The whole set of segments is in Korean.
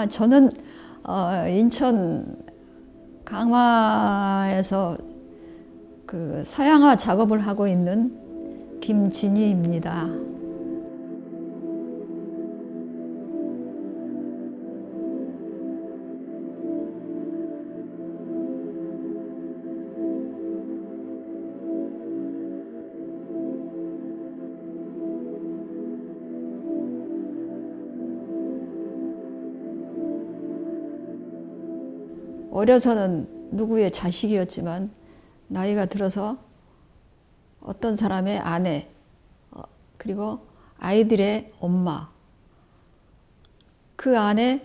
저는 인천 강화에서 그 서양화 작업을 하고 있는 김진희입니다. 어려서는 누구의 자식이었지만 나이가 들어서 어떤 사람의 아내, 그리고 아이들의 엄마, 그 안에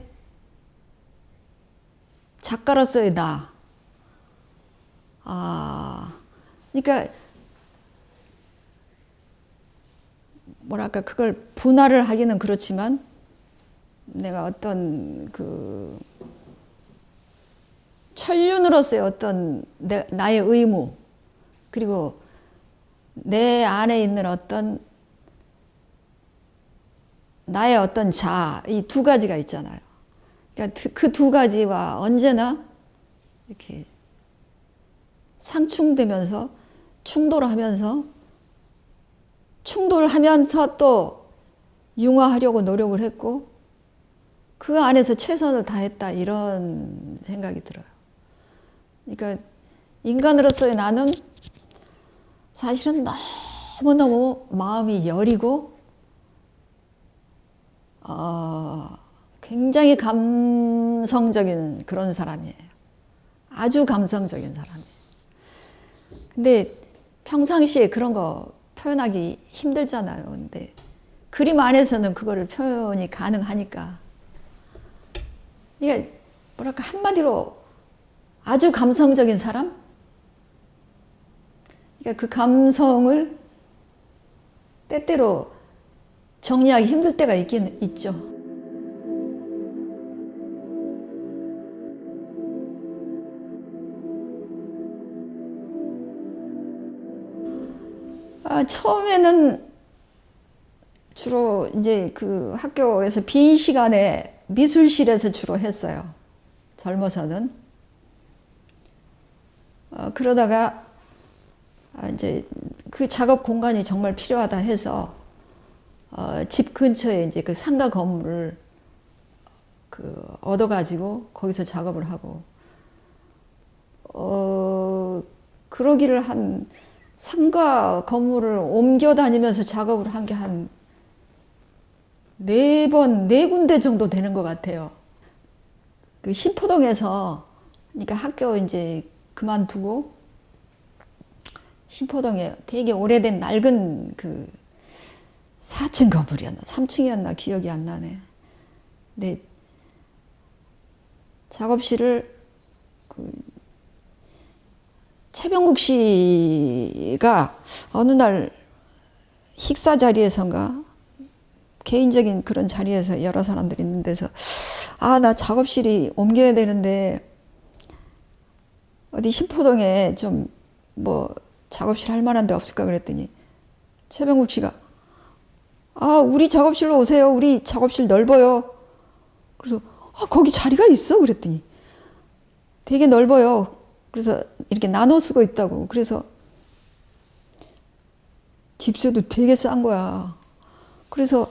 작가로서의 나. 그러니까 뭐랄까 그걸 분할을 하기는 그렇지만 내가 어떤 그 천륜으로서의 어떤 나의 의무, 그리고 내 안에 있는 어떤 나의 어떤 자아, 이 두 가지가 있잖아요. 그러니까 그 두 가지와 언제나 이렇게 상충되면서 충돌하면서 또 융화하려고 노력을 했고 그 안에서 최선을 다했다, 이런 생각이 들어요. 그러니까 인간으로서의 나는 사실은 너무너무 마음이 여리고 굉장히 감성적인 그런 사람이에요. 아주 감성적인 사람이에요. 근데 평상시에 그런 거 표현하기 힘들잖아요. 근데 그림 안에서는 그거를 표현이 가능하니까. 이게 뭐랄까 한마디로 아주 감성적인 사람? 그러니까 그 감성을 때때로 정리하기 힘들 때가 있긴 있죠. 처음에는 주로 이제 그 학교에서 빈 시간에 미술실에서 주로 했어요. 젊어서는. 그러다가 이제 그 작업 공간이 정말 필요하다 해서 집 근처에 이제 그 상가 건물을 얻어가지고 거기서 작업을 하고, 그러기를 한 상가 건물을 옮겨 다니면서 작업을 한 게 한 4번, 4군데 정도 되는 것 같아요. 그 신포동에서, 그러니까 학교 이제 그만두고 신포동에 되게 오래된 낡은 그 4층 건물이었나 3층이었나 기억이 안 나네. 근데 작업실을 그 최병국 씨가 어느 날 식사 자리에선가 개인적인 그런 자리에서 여러 사람들이 있는 데서 나 작업실이 옮겨야 되는데 어디 신포동에 좀 뭐 작업실 할 만한 데 없을까 그랬더니 최병국 씨가 우리 작업실로 오세요. 우리 작업실 넓어요. 그래서 거기 자리가 있어? 그랬더니 되게 넓어요. 그래서 이렇게 나눠 쓰고 있다고. 그래서 집세도 되게 싼 거야. 그래서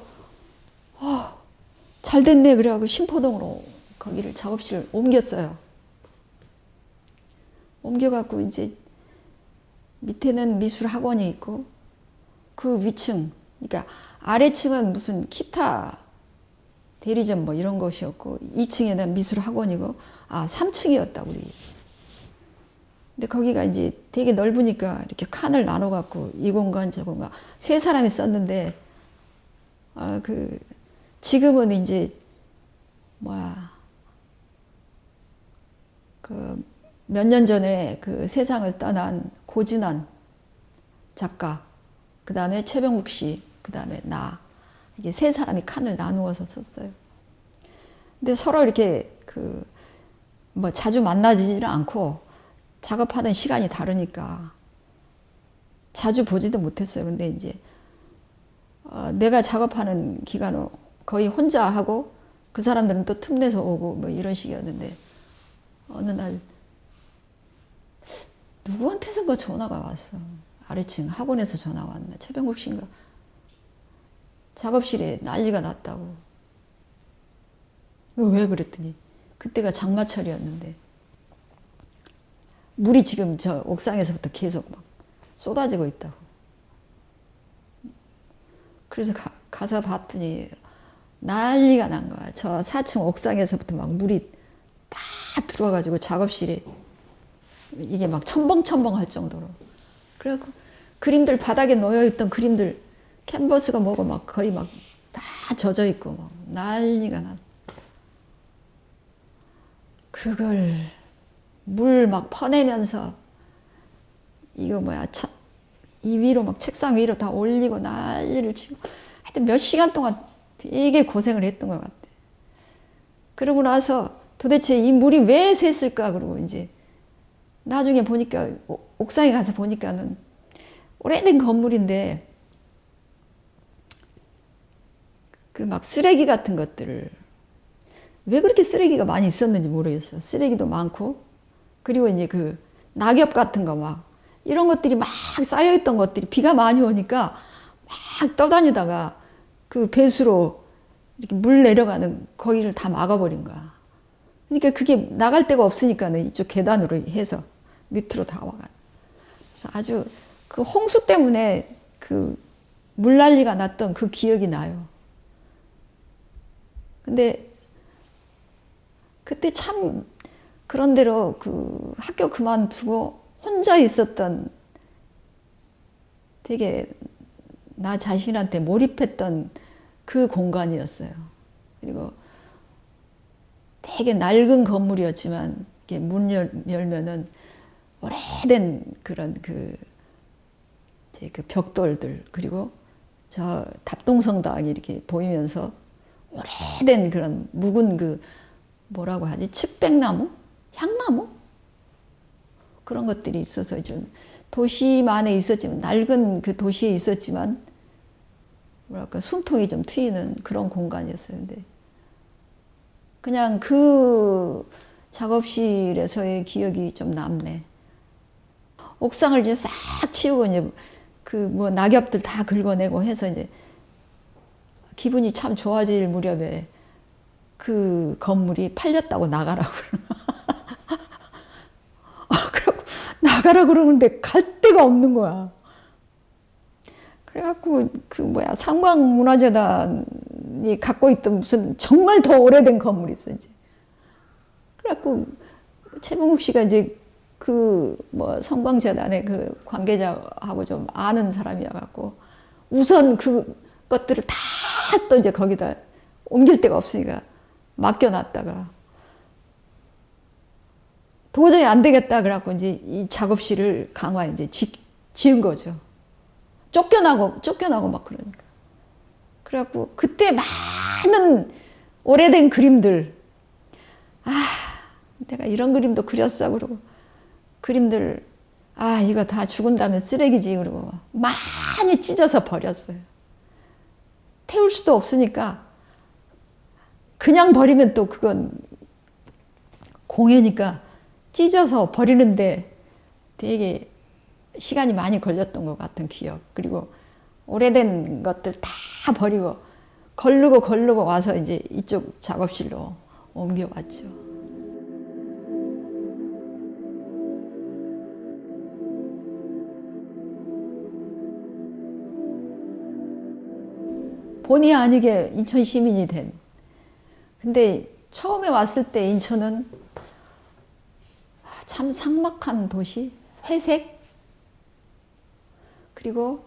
잘 됐네. 그래가지고 신포동으로 거기를 작업실을 옮겼어요. 옮겨갖고 이제 밑에는 미술 학원이 있고 그 위층, 그러니까 아래층은 무슨 기타 대리점 뭐 이런 것이었고 2층에는 미술 학원이고 3층이었다 우리. 근데 거기가 이제 되게 넓으니까 이렇게 칸을 나눠갖고 이 공간 저 공간 3사람이 썼는데 지금은 이제 몇 년 전에 그 세상을 떠난 고진환 작가, 그 다음에 최병국 씨, 그 다음에 나, 이게 3사람이 칸을 나누어서 썼어요. 근데 서로 이렇게 자주 만나지는 않고 작업하는 시간이 다르니까 자주 보지도 못했어요. 근데 이제 내가 작업하는 기간은 거의 혼자 하고 그 사람들은 또 틈내서 오고 뭐 이런 식이었는데 어느 날 누구한테선가 전화가 왔어. 아래층 학원에서 전화 왔나. 최병국 씨인가. 작업실에 난리가 났다고. 왜 그랬더니 그때가 장마철이었는데 물이 지금 저 옥상에서부터 계속 막 쏟아지고 있다고. 그래서 가서 봤더니 난리가 난 거야. 저 4층 옥상에서부터 막 물이 다 들어와가지고 작업실에 이게 막 첨벙첨벙 할 정도로. 그래갖고 그림들 바닥에 놓여있던 그림들 캔버스가 뭐고 막 거의 막 다 젖어 있고 막 난리가 나. 그걸 물 막 퍼내면서 이거 뭐야 이 위로 막 책상 위로 다 올리고 난리를 치고 하여튼 몇 시간 동안 되게 고생을 했던 것 같아. 그러고 나서 도대체 이 물이 왜 샜을까 그러고 이제 나중에 보니까 옥상에 가서 보니까는 오래된 건물인데 그 막 쓰레기 같은 것들을 왜 그렇게 쓰레기가 많이 있었는지 모르겠어. 쓰레기도 많고 그리고 이제 그 낙엽 같은 거 막 이런 것들이 막 쌓여있던 것들이 비가 많이 오니까 막 떠다니다가 그 배수로 이렇게 물 내려가는 거기를 다 막아버린 거야. 그러니까 그게 나갈 데가 없으니까는 이쪽 계단으로 해서 밑으로 다 와가. 그래서 아주 그 홍수 때문에 그 물난리가 났던 그 기억이 나요. 근데 그때 참 그런대로 그 학교 그만두고 혼자 있었던 되게 나 자신한테 몰입했던 그 공간이었어요. 그리고 되게 낡은 건물이었지만 이렇게 문 열면은 오래된 그런 그 벽돌들 그리고 저 답동성당이 이렇게 보이면서 오래된 그런 묵은 그 뭐라고 하지? 측백나무? 향나무? 그런 것들이 있어서 좀 도시만에 있었지만 낡은 그 도시에 있었지만 뭐랄까 숨통이 좀 트이는 그런 공간이었어요. 근데 그냥 그 작업실에서의 기억이 좀 남네. 옥상을 이제 싹 치우고 이제 그 뭐 낙엽들 다 긁어내고 해서 이제 기분이 참 좋아질 무렵에 그 건물이 팔렸다고 나가라고 그러고 나가라 그러는데 갈 데가 없는 거야. 그래갖고 그 뭐야 상광문화재단이 갖고 있던 무슨 정말 더 오래된 건물이 있어 이제. 그래갖고 최병국 씨가 이제 그 뭐 성광재단의 그 관계자하고 좀 아는 사람이어갖고 우선 그 것들을 다 또 이제 거기다 옮길 데가 없으니까 맡겨놨다가 도저히 안 되겠다 그래갖고 이제 이 작업실을 강화에 이제 지은 거죠. 쫓겨나고 막 그러니까. 그래갖고 그때 많은 오래된 그림들, 내가 이런 그림도 그렸어 그러고 그림들 이거 다 죽은 다음에 쓰레기지 그러고 많이 찢어서 버렸어요. 태울 수도 없으니까 그냥 버리면 또 그건 공해니까 찢어서 버리는데 되게 시간이 많이 걸렸던 것 같은 기억. 그리고 오래된 것들 다 버리고 걸르고 와서 이제 이쪽 작업실로 옮겨왔죠. 본의 아니게 인천 시민이 된. 근데 처음에 왔을 때 인천은 참 삭막한 도시, 회색, 그리고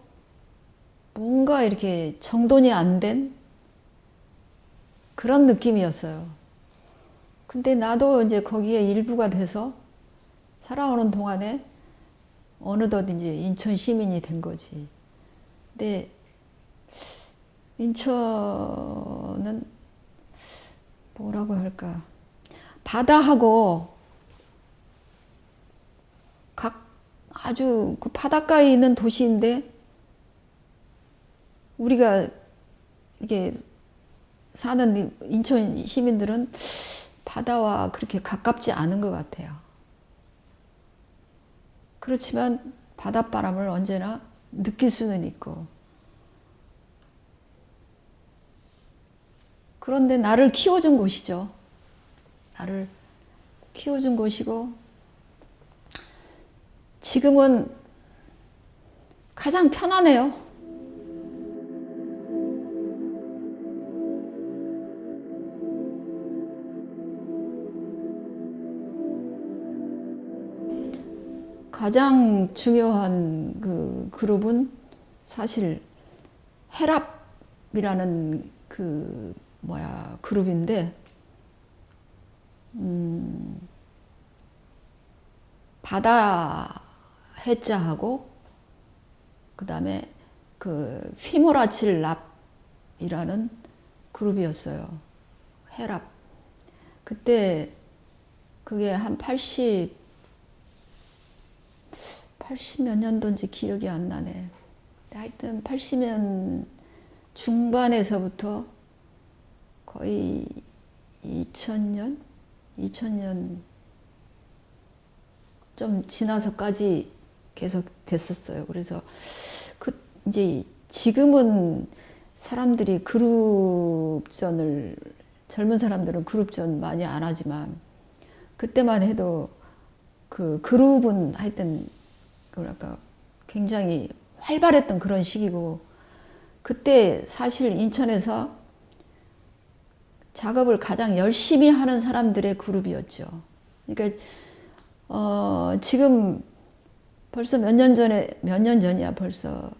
뭔가 이렇게 정돈이 안 된 그런 느낌이었어요. 근데 나도 이제 거기에 일부가 돼서 살아오는 동안에 어느덧 이제 인천 시민이 된 거지. 근데 인천은 뭐라고 할까? 바다하고 아주 그 바닷가에 있는 도시인데 우리가 이게 사는 인천 시민들은 바다와 그렇게 가깝지 않은 것 같아요. 그렇지만 바닷바람을 언제나 느낄 수는 있고. 그런데 나를 키워준 곳이죠. 나를 키워준 곳이고, 지금은 가장 편안해요. 가장 중요한 그 그룹은 사실 헤랍이라는 그 그룹인데, 바다 해자하고 그 다음에 그 휘몰아칠 랍이라는 그룹이었어요. 헤랍. 그때 그게 한 80 몇 년도인지 기억이 안 나네. 하여튼 80년 중반에서부터 거의 2000년 좀 지나서까지 계속 됐었어요. 그래서 이제 지금은 사람들이 그룹전을, 젊은 사람들은 그룹전 많이 안 하지만 그때만 해도 그 그룹은 하여튼 뭐랄까 굉장히 활발했던 그런 시기고, 그때 사실 인천에서 작업을 가장 열심히 하는 사람들의 그룹이었죠. 그러니까 지금 벌써 몇 년 전이야 벌써.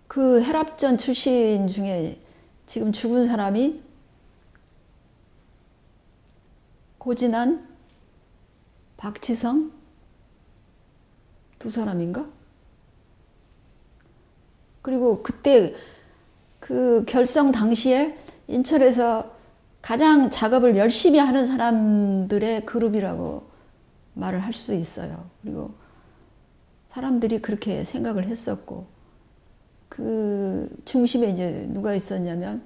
그 혈압전 출신 중에 지금 죽은 사람이 고진한, 박지성 두 사람인가? 그리고 그때 그 결성 당시에 인천에서 가장 작업을 열심히 하는 사람들의 그룹이라고 말을 할 수 있어요. 그리고 사람들이 그렇게 생각을 했었고, 그 중심에 이제 누가 있었냐면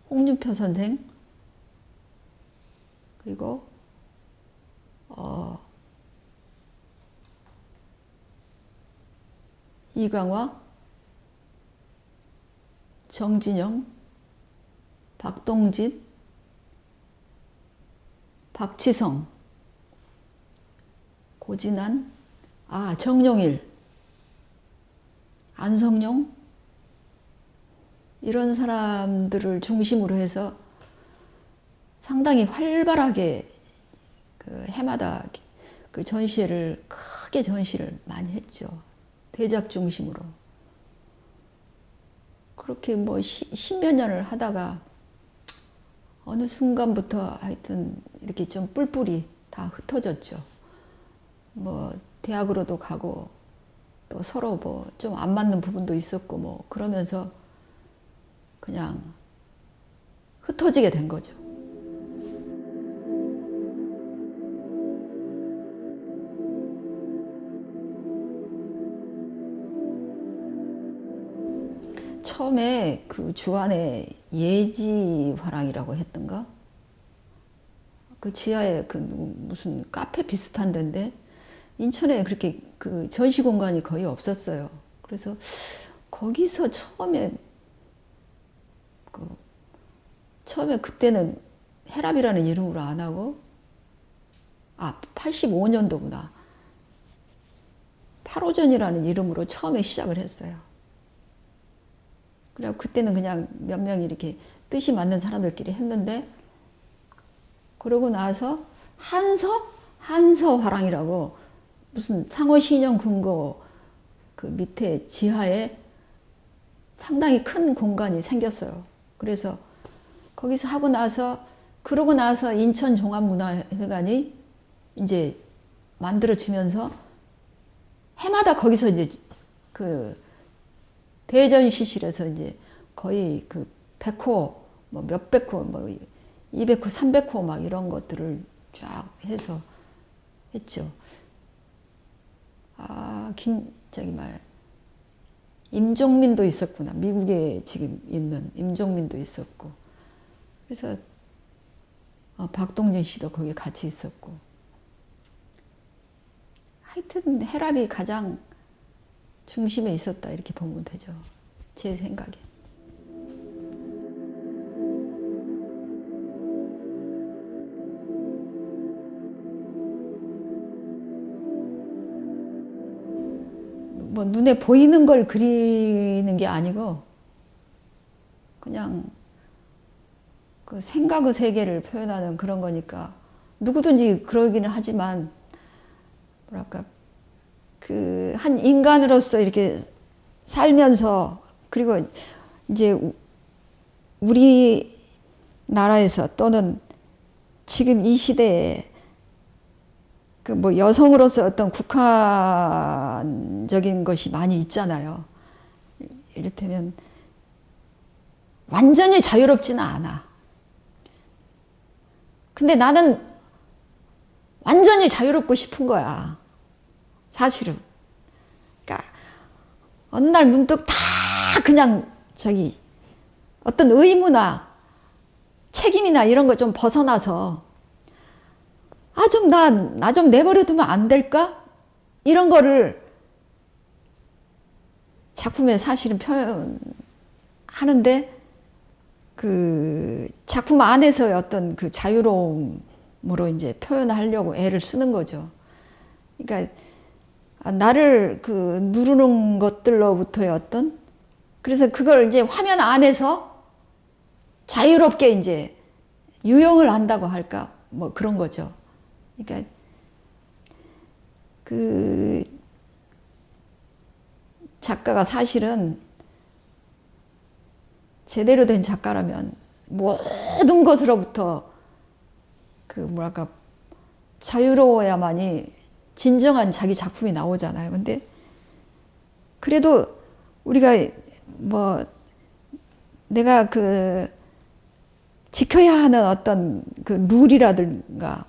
홍준표 선생, 그리고 이강화, 정진영, 박동진, 박지성, 고진한, 정용일, 안성용, 이런 사람들을 중심으로 해서 상당히 활발하게 그 해마다 그 전시회를, 크게 전시를 많이 했죠. 대작 중심으로. 그렇게 뭐 십몇 년을 하다가 어느 순간부터 하여튼 이렇게 좀 뿔뿔이 다 흩어졌죠. 뭐 대학으로도 가고 또 서로 뭐 좀 안 맞는 부분도 있었고 뭐 그러면서 그냥 흩어지게 된 거죠. 처음에 그 주안에 예지화랑이라고 했던가? 그 지하에 그 무슨 카페 비슷한 데인데 인천에 그렇게 그 전시 공간이 거의 없었어요. 그래서 거기서 처음에 그때는 헤랍이라는 이름으로 안 하고 85년도구나. 8호전이라는 이름으로 처음에 시작을 했어요. 그래서 그때는 그냥 몇 명이 이렇게 뜻이 맞는 사람들끼리 했는데, 그러고 나서 한서화랑이라고 무슨 상호신용 금고 그 밑에 지하에 상당히 큰 공간이 생겼어요. 그래서 거기서 하고 나서, 그러고 나서 인천종합문화회관이 이제 만들어지면서 해마다 거기서 이제 그 대전시실에서 이제 거의 그 100호, 뭐 몇백 호, 뭐 200호, 300호 막 이런 것들을 쫙 해서 했죠. 임종민도 있었구나. 미국에 지금 있는 임종민도 있었고. 그래서 박동진 씨도 거기 같이 있었고. 하여튼 혈압이 가장 중심에 있었다 이렇게 보면 되죠. 제 생각에. 뭐 눈에 보이는 걸 그리는 게 아니고 그냥 그 생각의 세계를 표현하는 그런 거니까 누구든지 그러기는 하지만 뭐랄까 그 한 인간으로서 이렇게 살면서 그리고 이제 우리 나라에서 또는 지금 이 시대에 그 뭐 여성으로서 어떤 국한적인 것이 많이 있잖아요. 이를테면 완전히 자유롭지는 않아. 근데 나는 완전히 자유롭고 싶은 거야. 사실은. 그러니까 어느 날 문득 다 그냥 저기 어떤 의무나 책임이나 이런 거 좀 벗어나서 좀 나 좀 내버려 두면 안 될까? 이런 거를 작품에 사실은 표현하는데 그 작품 안에서의 어떤 그 자유로움으로 이제 표현하려고 애를 쓰는 거죠. 그러니까 나를 그 누르는 것들로부터의 어떤 그래서 그걸 이제 화면 안에서 자유롭게 이제 유용을 한다고 할까? 뭐 그런 거죠. 그러니까 그 작가가 사실은 제대로 된 작가라면 모든 것으로부터 그 뭐랄까 자유로워야만이 진정한 자기 작품이 나오잖아요. 근데 그래도 우리가 뭐 내가 그 지켜야 하는 어떤 그 룰이라든가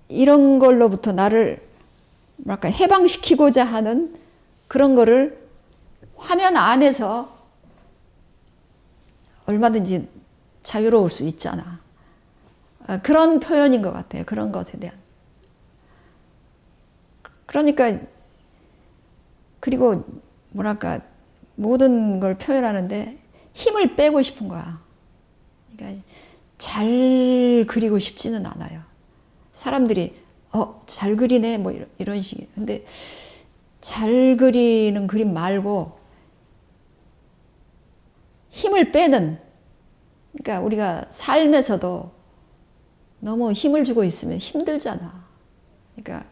이런 걸로부터 나를 뭐랄까 해방시키고자 하는 그런 거를 화면 안에서 얼마든지 자유로울 수 있잖아. 그런 표현인 것 같아요. 그런 것에 대한. 그러니까 그리고 뭐랄까 모든 걸 표현하는데 힘을 빼고 싶은 거야. 그러니까 잘 그리고 싶지는 않아요. 사람들이 잘 그리네 뭐 이런 식이에요. 근데 잘 그리는 그림 말고 힘을 빼는 그러니까 우리가 삶에서도 너무 힘을 주고 있으면 힘들잖아. 그러니까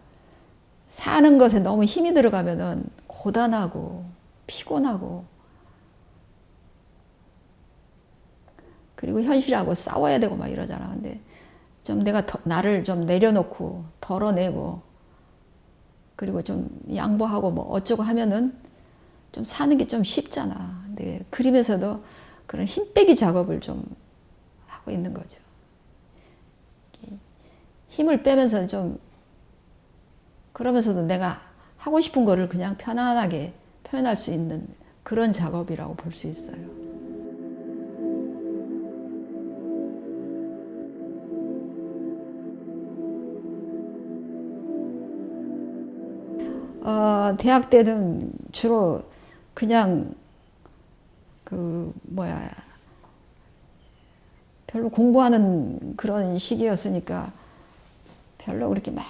사는 것에 너무 힘이 들어가면은 고단하고 피곤하고 그리고 현실하고 싸워야 되고 막 이러잖아. 근데 좀 내가 나를 좀 내려놓고 덜어내고 그리고 좀 양보하고 뭐 어쩌고 하면은 좀 사는 게 좀 쉽잖아. 근데 그림에서도 그런 힘 빼기 작업을 좀 하고 있는 거죠. 힘을 빼면서 좀 그러면서도 내가 하고 싶은 거를 그냥 편안하게 표현할 수 있는 그런 작업이라고 볼 수 있어요. 대학 때는 주로 그냥 그 뭐야 별로 공부하는 그런 시기였으니까 별로 그렇게 막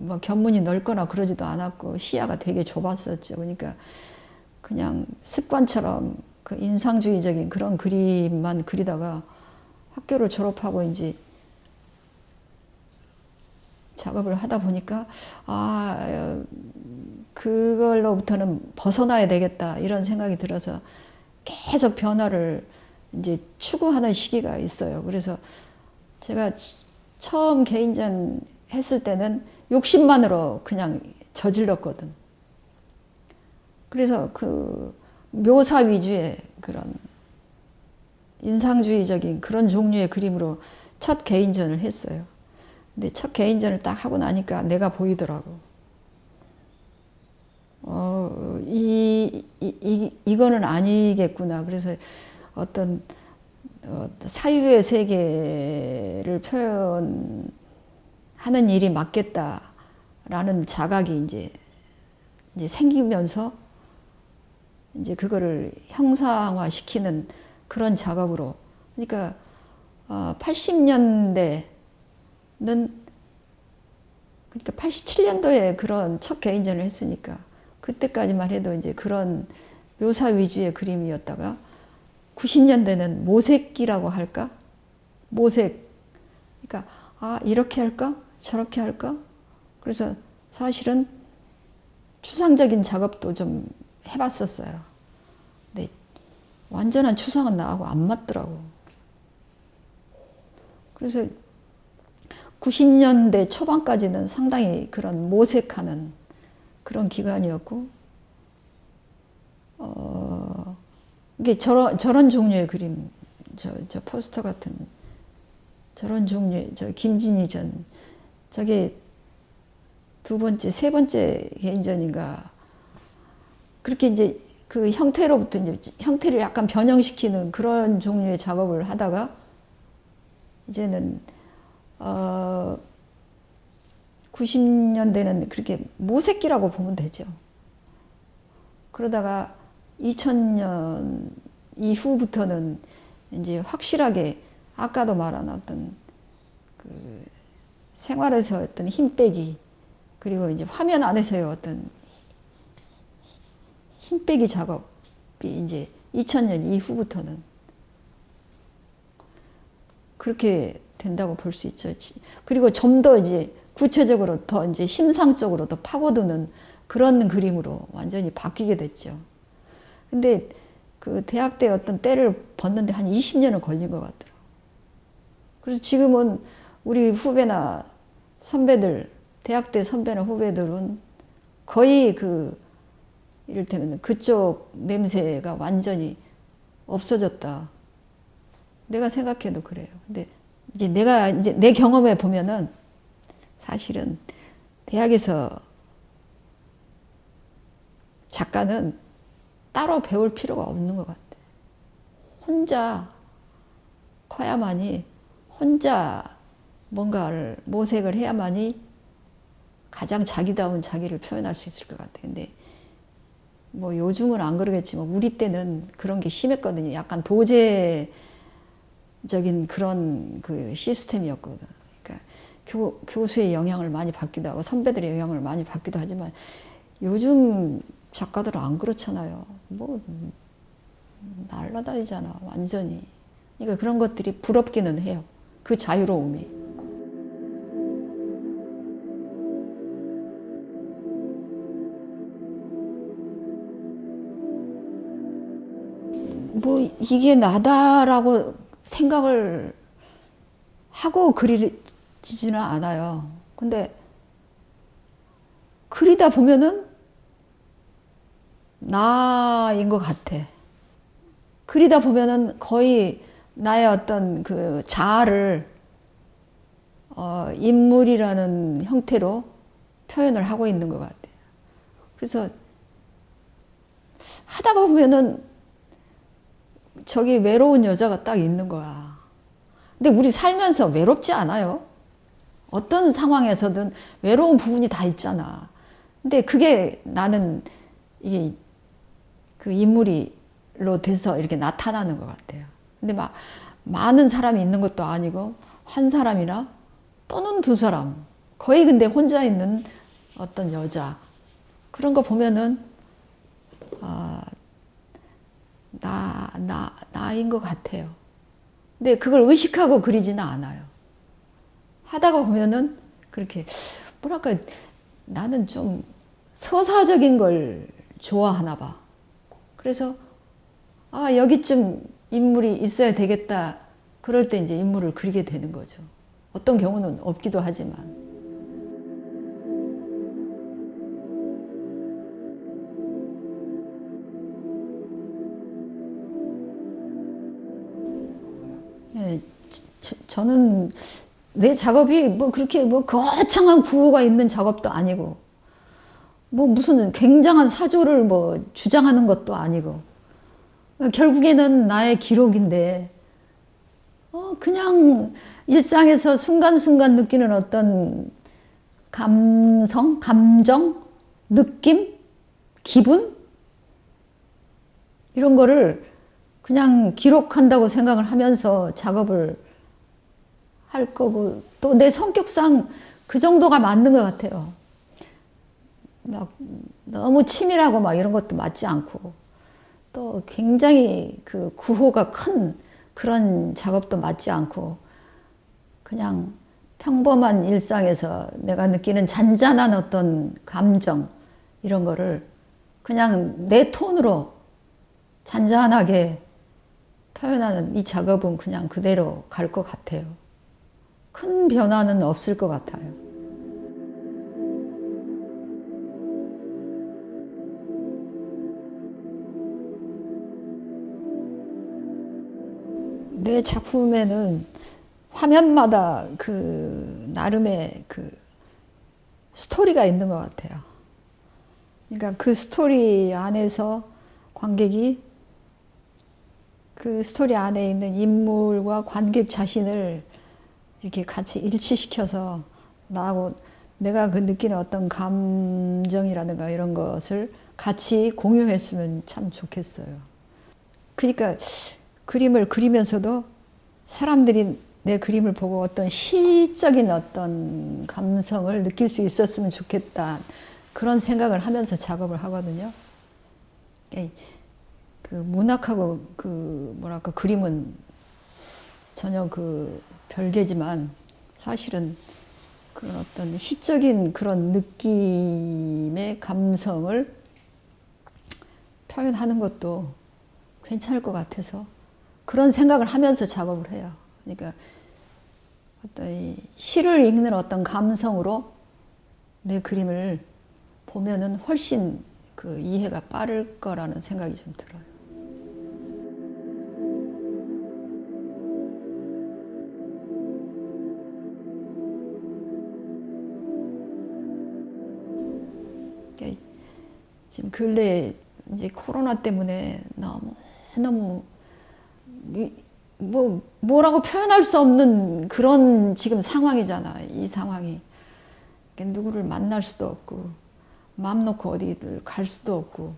뭐 견문이 넓거나 그러지도 않았고 시야가 되게 좁았었죠. 그러니까 그냥 습관처럼 그 인상주의적인 그런 그림만 그리다가 학교를 졸업하고 이제 작업을 하다 보니까 그걸로부터는 벗어나야 되겠다 이런 생각이 들어서 계속 변화를 이제 추구하는 시기가 있어요. 그래서 제가 처음 개인전 했을 때는 욕심만으로 그냥 저질렀거든. 그래서 그 묘사 위주의 그런 인상주의적인 그런 종류의 그림으로 첫 개인전을 했어요. 근데 첫 개인전을 딱 하고 나니까 내가 보이더라고. 이거는 아니겠구나. 그래서 어떤 사유의 세계를 표현하는 일이 맞겠다라는 자각이 이제 생기면서 이제 그거를 형상화시키는 그런 작업으로. 그러니까 80년대는, 그러니까 87년도에 그런 첫 개인전을 했으니까 그때까지만 해도 이제 그런 묘사 위주의 그림이었다가 90년대는 모색기라고 할까? 모색. 그러니까 이렇게 할까? 저렇게 할까? 그래서 사실은 추상적인 작업도 좀 해봤었어요. 근데 완전한 추상은 나하고 안 맞더라고. 그래서 90년대 초반까지는 상당히 그런 모색하는 그런 기간이었고, 이게 저런 종류의 그림, 저 포스터 같은 저런 종류의, 김진희 전, 저게 두 번째, 세 번째 개인전인가. 그렇게 이제 그 형태로부터 이제 형태를 약간 변형시키는 그런 종류의 작업을 하다가 이제는 90년대는 그렇게 모색기라고 보면 되죠. 그러다가 2000년 이후부터는 이제 확실하게 아까도 말한 어떤 그 생활에서 어떤 힘 빼기, 그리고 이제 화면 안에서의 어떤 힘 빼기 작업이 이제 2000년 이후부터는 그렇게 된다고 볼 수 있죠. 그리고 좀 더 이제 구체적으로 더 이제 심상적으로 더 파고드는 그런 그림으로 완전히 바뀌게 됐죠. 근데 그 대학 때 어떤 때를 벗는데 한 20년은 걸린 것 같더라고요. 그래서 지금은 우리 후배나 선배들, 대학 때 선배나 후배들은 거의 그 이를테면 그쪽 냄새가 완전히 없어졌다. 내가 생각해도 그래요. 근데 이제 내가 이제 내 경험에 보면은 사실은 대학에서 작가는 따로 배울 필요가 없는 것 같아. 혼자 커야만이, 혼자 뭔가를 모색을 해야만이 가장 자기다운 자기를 표현할 수 있을 것 같아. 근데 뭐 요즘은 안 그러겠지만 우리 때는 그런 게 심했거든요. 약간 도제적인 그런 그 시스템이었거든. 그러니까 교수의 영향을 많이 받기도 하고 선배들의 영향을 많이 받기도 하지만 요즘 작가들은 안 그렇잖아요. 뭐 날라다니잖아, 완전히. 그러니까 그런 것들이 부럽기는 해요. 그 자유로움이. 뭐 이게 나다라고 생각을 하고 그리지는 않아요. 근데 그리다 보면은 나인 것 같아. 그리다 보면은 거의 나의 어떤 그 자아를 인물이라는 형태로 표현을 하고 있는 것 같아요. 그래서 하다가 보면은 저기 외로운 여자가 딱 있는 거야. 근데 우리 살면서 외롭지 않아요? 어떤 상황에서든 외로운 부분이 다 있잖아. 근데 그게 나는 이게 그 인물로 돼서 이렇게 나타나는 것 같아요. 근데 막 많은 사람이 있는 것도 아니고 한 사람이나 또는 두 사람, 거의 근데 혼자 있는 어떤 여자, 그런 거 보면은 나인 것 같아요. 근데 그걸 의식하고 그리지는 않아요. 하다가 보면은 그렇게 뭐랄까, 나는 좀 서사적인 걸 좋아하나 봐. 그래서 여기쯤 인물이 있어야 되겠다. 그럴 때 이제 인물을 그리게 되는 거죠. 어떤 경우는 없기도 하지만. 예, 저는 내 작업이 뭐 그렇게 뭐 거창한 구호가 있는 작업도 아니고 뭐 무슨 굉장한 사조를 뭐 주장하는 것도 아니고 결국에는 나의 기록인데 그냥 일상에서 순간순간 느끼는 어떤 감성, 감정, 느낌, 기분 이런 거를 그냥 기록한다고 생각을 하면서 작업을 할 거고 또 내 성격상 그 정도가 맞는 것 같아요. 막 너무 치밀하고 막 이런 것도 맞지 않고 또 굉장히 그 구호가 큰 그런 작업도 맞지 않고 그냥 평범한 일상에서 내가 느끼는 잔잔한 어떤 감정 이런 거를 그냥 내 톤으로 잔잔하게 표현하는 이 작업은 그냥 그대로 갈 것 같아요. 큰 변화는 없을 것 같아요. 내 작품에는 화면마다 그 나름의 그 스토리가 있는 것 같아요. 그러니까 그 스토리 안에서 관객이 그 스토리 안에 있는 인물과 관객 자신을 이렇게 같이 일치시켜서 나하고 내가 그 느끼는 어떤 감정이라든가 이런 것을 같이 공유했으면 참 좋겠어요. 그러니까 그림을 그리면서도 사람들이 내 그림을 보고 어떤 시적인 어떤 감성을 느낄 수 있었으면 좋겠다. 그런 생각을 하면서 작업을 하거든요. 그 문학하고 그 뭐랄까 그림은 전혀 그 별개지만 사실은 그런 어떤 시적인 그런 느낌의 감성을 표현하는 것도 괜찮을 것 같아서 그런 생각을 하면서 작업을 해요. 그러니까 어떤 이 시를 읽는 어떤 감성으로 내 그림을 보면은 훨씬 그 이해가 빠를 거라는 생각이 좀 들어요. 지금 근래 이제 코로나 때문에 너무 뭐라고 표현할 수 없는 그런 지금 상황이잖아. 이 상황이 누구를 만날 수도 없고 마음 놓고 어디를 갈 수도 없고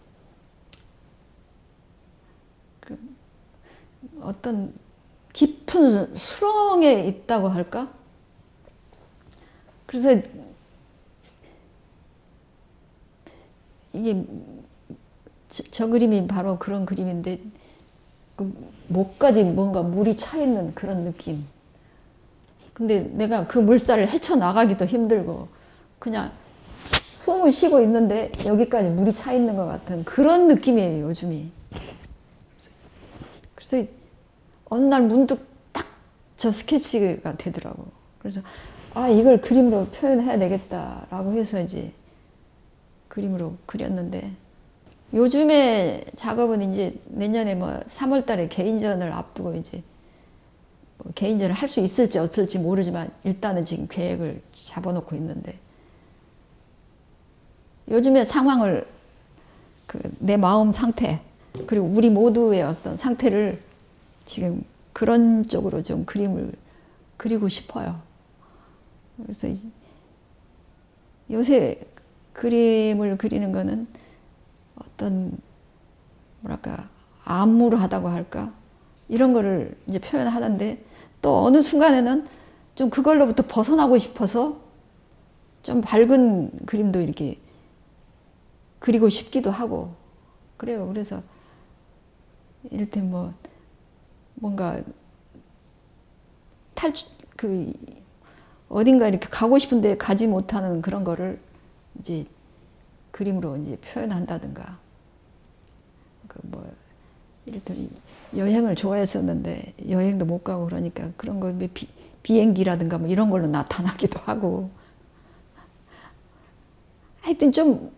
어떤 깊은 수렁에 있다고 할까? 그래서 이게 저 그림이 바로 그런 그림인데 그 목까지 뭔가 물이 차 있는 그런 느낌. 근데 내가 그 물살을 헤쳐나가기도 힘들고 그냥 숨을 쉬고 있는데 여기까지 물이 차 있는 것 같은 그런 느낌이에요, 요즘이. 그래서 어느 날 문득 딱 저 스케치가 되더라고. 그래서 이걸 그림으로 표현해야 되겠다라고 해서 이제 그림으로 그렸는데 요즘에 작업은 이제 내년에 뭐 3월 달에 개인전을 앞두고 이제 뭐 개인전을 할 수 있을지 어떨지 모르지만 일단은 지금 계획을 잡아놓고 있는데 요즘의 상황을 그 내 마음 상태 그리고 우리 모두의 어떤 상태를 지금 그런 쪽으로 좀 그림을 그리고 싶어요. 그래서 요새 그림을 그리는 거는 어떤 뭐랄까 암울하다고 할까 이런 거를 이제 표현하는데 또 어느 순간에는 좀 그걸로부터 벗어나고 싶어서 좀 밝은 그림도 이렇게 그리고 싶기도 하고 그래요. 그래서 이를테면 뭐 뭔가 그 어딘가 이렇게 가고 싶은데 가지 못하는 그런 거를 이제 그림으로 이제 표현한다든가 그 뭐 이를테면 여행을 좋아했었는데 여행도 못 가고 그러니까 그런 거 비행기라든가 뭐 이런 걸로 나타나기도 하고 하여튼 좀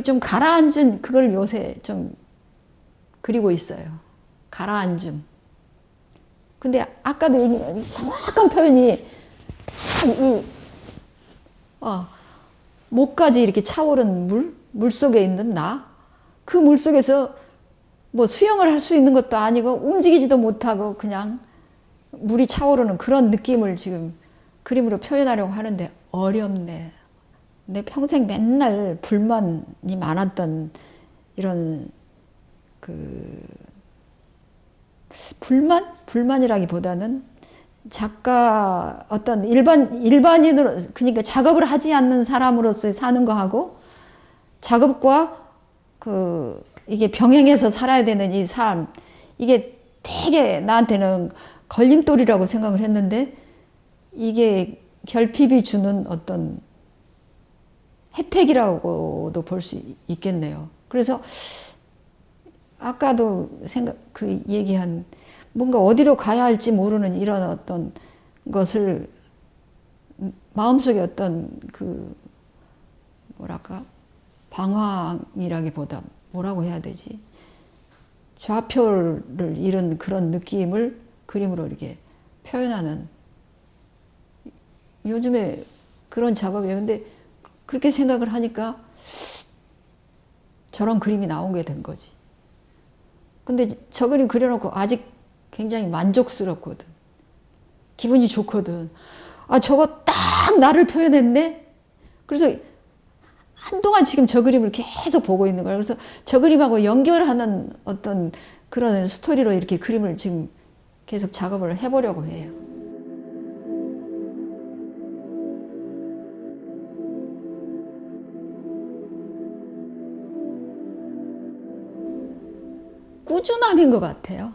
좀 가라앉은 그걸 요새 좀 그리고 있어요. 가라앉음. 근데 아까도 정확한 표현이 이 목까지 이렇게 차오른 물 속에 있는 나, 그 물 속에서 뭐 수영을 할 수 있는 것도 아니고 움직이지도 못하고 그냥 물이 차오르는 그런 느낌을 지금 그림으로 표현하려고 하는데 어렵네. 내 평생 맨날 불만이 많았던 이런 그 불만이라기보다는 작가 어떤 일반인으로 그러니까 작업을 하지 않는 사람으로서 사는 거하고 작업과 그 이게 병행해서 살아야 되는 이 삶, 이게 되게 나한테는 걸림돌이라고 생각을 했는데 이게 결핍이 주는 어떤 혜택이라고도 볼 수 있겠네요. 그래서 아까도 그 얘기한 뭔가 어디로 가야 할지 모르는 이런 어떤 것을 마음속에 어떤 그 뭐랄까 방황이라기보다 뭐라고 해야 되지? 좌표를 잃은 그런 느낌을 그림으로 이렇게 표현하는 요즘에 그런 작업이에요. 근데 그렇게 생각을 하니까 저런 그림이 나온 게 된 거지. 근데 저 그림 그려놓고 아직 굉장히 만족스럽거든. 기분이 좋거든. 아, 저거 딱 나를 표현했네? 그래서 한동안 지금 저 그림을 계속 보고 있는 거예요. 그래서 저 그림하고 연결하는 어떤 그런 스토리로 이렇게 그림을 지금 계속 작업을 해보려고 해요. 꾸준함인 것 같아요.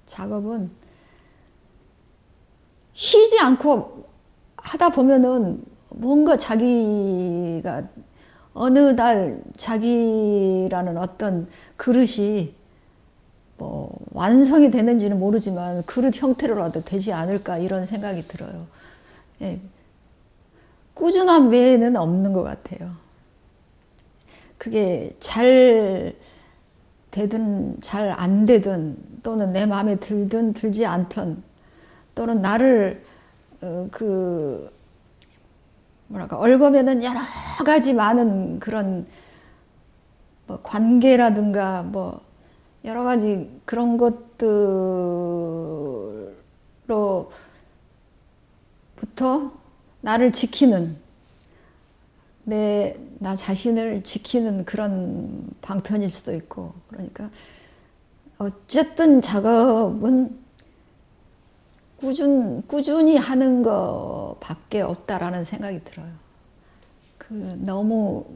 작업은 쉬지 않고 하다 보면은 뭔가 자기가 어느 날 자기라는 어떤 그릇이 뭐 완성이 되는지는 모르지만 그릇 형태로라도 되지 않을까 이런 생각이 들어요. 예. 꾸준함 외에는 없는 것 같아요. 그게 잘 되든 잘 안 되든 또는 내 마음에 들든 들지 않든 또는 나를 그 뭐랄까 얽으면은 여러 가지 많은 그런 뭐 관계라든가 뭐 여러 가지 그런 것들로부터 나를 지키는 나 자신을 지키는 그런 방편일 수도 있고 그러니까 어쨌든 작업은 꾸준히 하는 것밖에 없다라는 생각이 들어요. 너무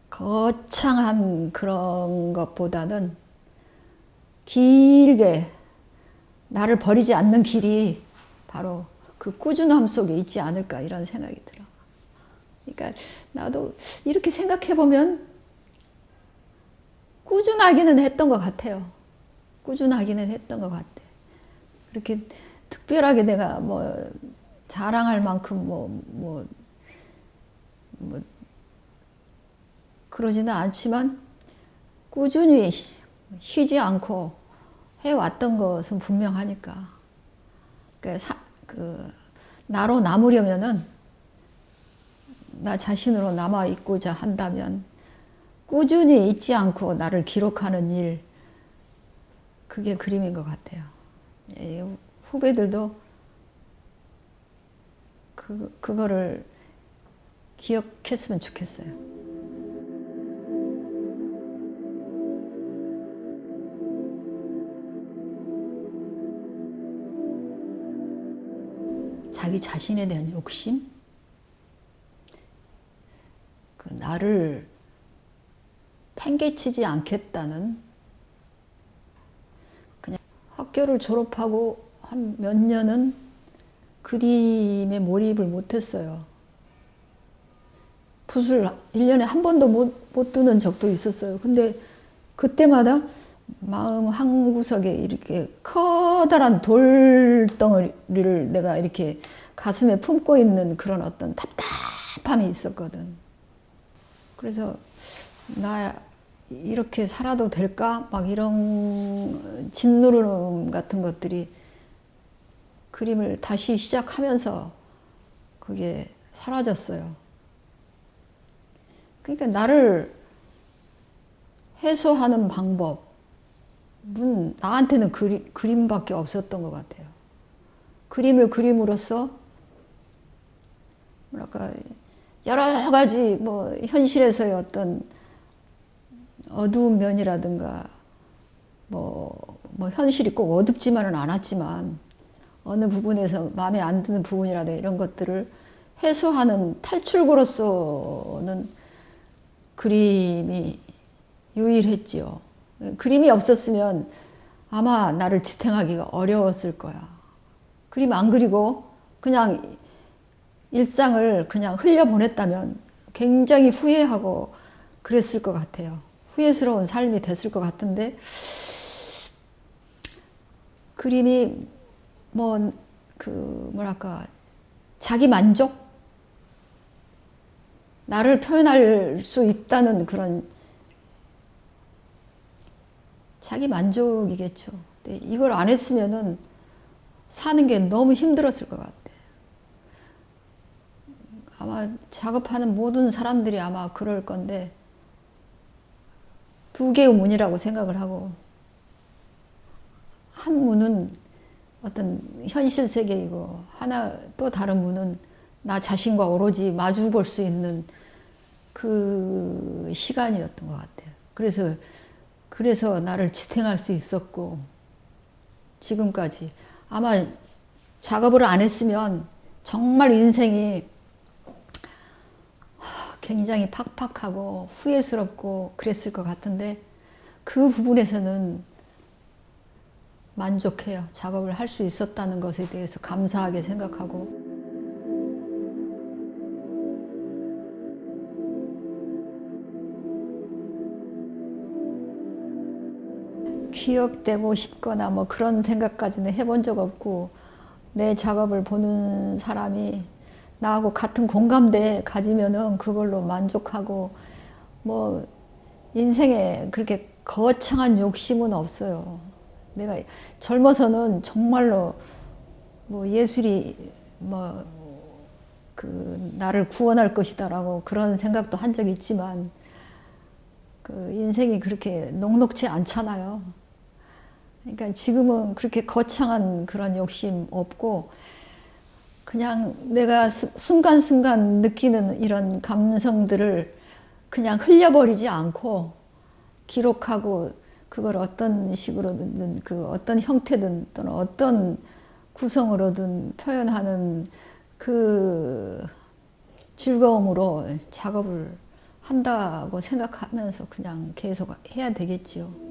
거창한 그런 것보다는 길게 나를 버리지 않는 길이 바로 그 꾸준함 속에 있지 않을까 이런 생각이 들어. 그러니까 나도 이렇게 생각해 보면 꾸준하기는 했던 것 같아요. 꾸준하기는 했던 것 같아. 그렇게 특별하게 내가 뭐 자랑할 만큼 뭐 그러지는 않지만 꾸준히 쉬지 않고 해왔던 것은 분명하니까. 나로 남으려면은 나 자신으로 남아 있고자 한다면 꾸준히 잊지 않고 나를 기록하는 일, 그게 그림인 것 같아요. 후배들도 그거를 기억했으면 좋겠어요. 자기 자신에 대한 욕심? 나를 팽개치지 않겠다는 그냥 학교를 졸업하고 한 몇 년은 그림에 몰입을 못했어요. 붓을 1년에 한 번도 못 두는 적도 있었어요. 근데 그때마다 마음 한구석에 이렇게 커다란 돌덩어리를 내가 이렇게 가슴에 품고 있는 그런 어떤 답답함이 있었거든. 그래서 나 이렇게 살아도 될까? 막 이런 짓누름 같은 것들이 그림을 다시 시작하면서 그게 사라졌어요. 그러니까 나를 해소하는 방법은 나한테는 그림밖에 없었던 것 같아요. 그림을 그림으로써 뭐랄까 여러 가지 뭐 현실에서의 어떤 어두운 면이라든가 뭐 현실이 꼭 어둡지만은 않았지만 어느 부분에서 마음에 안 드는 부분이라든가 이런 것들을 해소하는 탈출구로서는 그림이 유일했지요. 그림이 없었으면 아마 나를 지탱하기가 어려웠을 거야. 그림 안 그리고 그냥 일상을 그냥 흘려보냈다면 굉장히 후회하고 그랬을 것 같아요. 후회스러운 삶이 됐을 것 같은데 그림이 뭐랄까 자기 만족? 나를 표현할 수 있다는 그런 자기 만족이겠죠. 근데 이걸 안 했으면은 사는 게 너무 힘들었을 것 같아. 아마 작업하는 모든 사람들이 아마 그럴 건데 두 개의 문이라고 생각을 하고 한 문은 어떤 현실 세계이고 하나 또 다른 문은 나 자신과 오로지 마주 볼 수 있는 그 시간이었던 것 같아요. 그래서 나를 지탱할 수 있었고 지금까지 아마 작업을 안 했으면 정말 인생이 굉장히 팍팍하고 후회스럽고 그랬을 것 같은데 그 부분에서는 만족해요. 작업을 할 수 있었다는 것에 대해서 감사하게 생각하고 기억되고 싶거나 뭐 그런 생각까지는 해본 적 없고 내 작업을 보는 사람이 나하고 같은 공감대 가지면은 그걸로 만족하고 뭐 인생에 그렇게 거창한 욕심은 없어요. 내가 젊어서는 정말로 뭐 예술이 뭐 그 나를 구원할 것이다라고 그런 생각도 한 적이 있지만 그 인생이 그렇게 녹록지 않잖아요. 그러니까 지금은 그렇게 거창한 그런 욕심 없고 그냥 내가 순간순간 느끼는 이런 감성들을 그냥 흘려버리지 않고 기록하고 그걸 어떤 식으로든 그 어떤 형태든 또는 어떤 구성으로든 표현하는 그 즐거움으로 작업을 한다고 생각하면서 그냥 계속 해야 되겠지요.